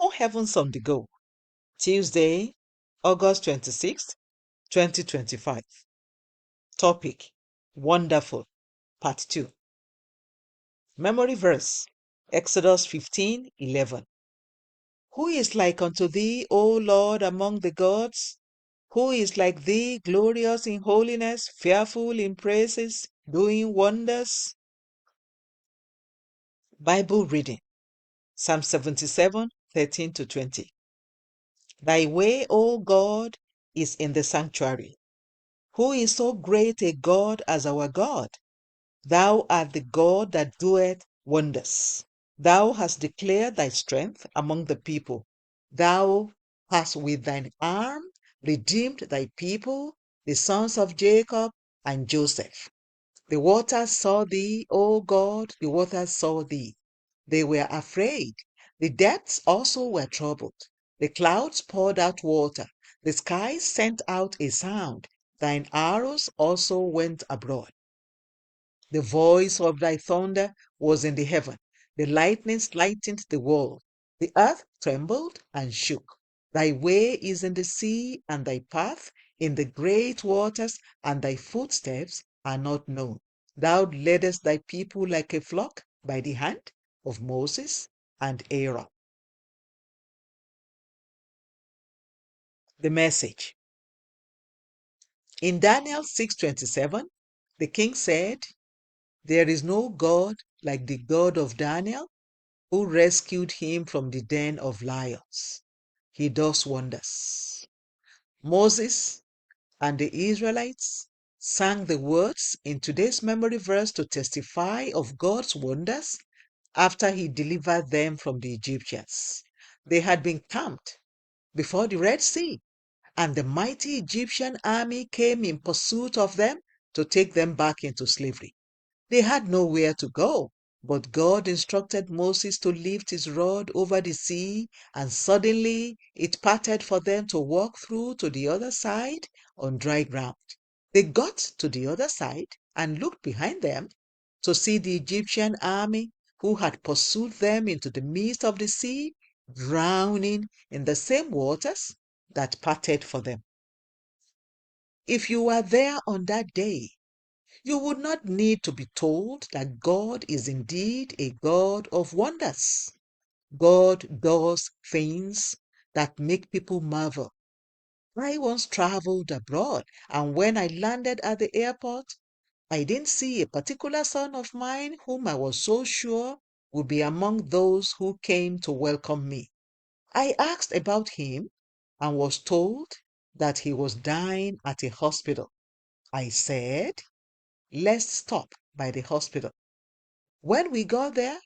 All Heavens on the Go, Tuesday, August 26th, 2025. Topic: Wonderful, Part 2. Memory verse: Exodus 15:11. Who is like unto thee, O Lord, among the gods? Who is like thee, glorious in holiness, fearful in praises, doing wonders? Bible reading: Psalm 77, 13-20. Thy way, O God, is in the sanctuary. Who is so great a God as our God? Thou art the God that doeth wonders. Thou hast declared thy strength among the people. Thou hast with thine arm redeemed thy people, the sons of Jacob and Joseph. The waters saw thee, O God, the waters saw thee. They were afraid. The depths also were troubled. The clouds poured out water. The skies sent out a sound. Thine arrows also went abroad. The voice of thy thunder was in the heaven. The lightnings lightened the world. The earth trembled and shook. Thy way is in the sea, and thy path in the great waters, and thy footsteps are not known. Thou leddest thy people like a flock by the hand of Moses and Aaron. The message. In Daniel 6:27, the king said, "There is no God like the God of Daniel, who rescued him from the den of lions. He does wonders." Moses and the Israelites sang the words in today's memory verse to testify of God's wonders after he delivered them from the Egyptians. They had been camped before the Red Sea, and the mighty Egyptian army came in pursuit of them to take them back into slavery. They had nowhere to go, but God instructed Moses to lift his rod over the sea, and suddenly it parted for them to walk through to the other side on dry ground. They got to the other side and looked behind them to see the Egyptian army who had pursued them into the midst of the sea, drowning in the same waters that parted for them. If you were there on that day, you would not need to be told that God is indeed a God of wonders. God does things that make people marvel. I once traveled abroad, and when I landed at the airport, I didn't see a particular son of mine whom I was so sure would be among those who came to welcome me. I asked about him and was told that he was dying at a hospital. I said, "Let's stop by the hospital." When we got there,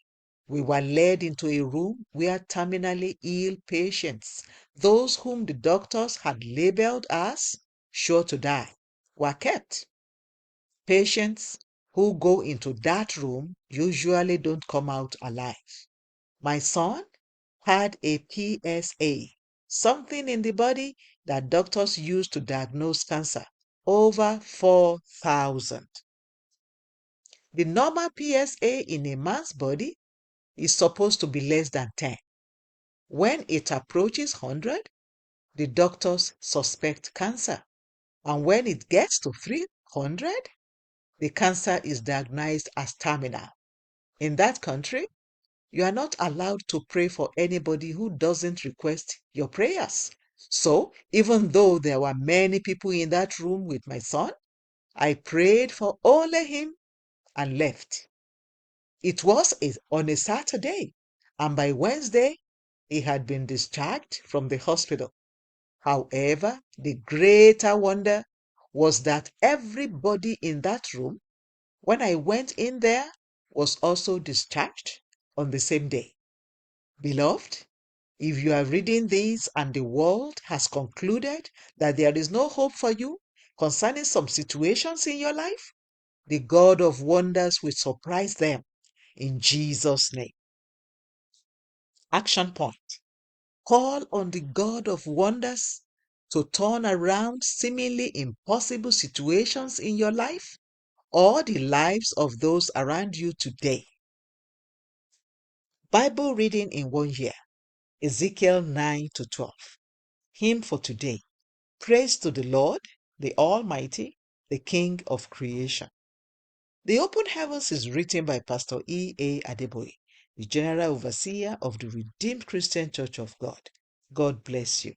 we were led into a room where terminally ill patients, those whom the doctors had labeled as sure to die, were kept. Patients who go into that room usually don't come out alive. My son had a PSA, something in the body that doctors use to diagnose cancer, over 4,000. The normal PSA in a man's body is supposed to be less than 10. When it approaches 100, the doctors suspect cancer. And when it gets to 300, the cancer is diagnosed as terminal. In that country, you are not allowed to pray for anybody who doesn't request your prayers. So, even though there were many people in that room with my son, I prayed for only him and left. It was on a Saturday, and by Wednesday, he had been discharged from the hospital. However, the greater wonder was that everybody in that room, when I went in there, was also discharged on the same day. Beloved, if you are reading this and the world has concluded that there is no hope for you concerning some situations in your life, the God of wonders will surprise them in Jesus' name. Action point. Call on the God of wonders to turn around seemingly impossible situations in your life or the lives of those around you today. Bible reading in 1 year. Ezekiel 9 to 12. Hymn for today. Praise to the Lord, the Almighty, the King of creation. The Open Heavens is written by Pastor E. A. Adeboye, the General Overseer of the Redeemed Christian Church of God. God bless you.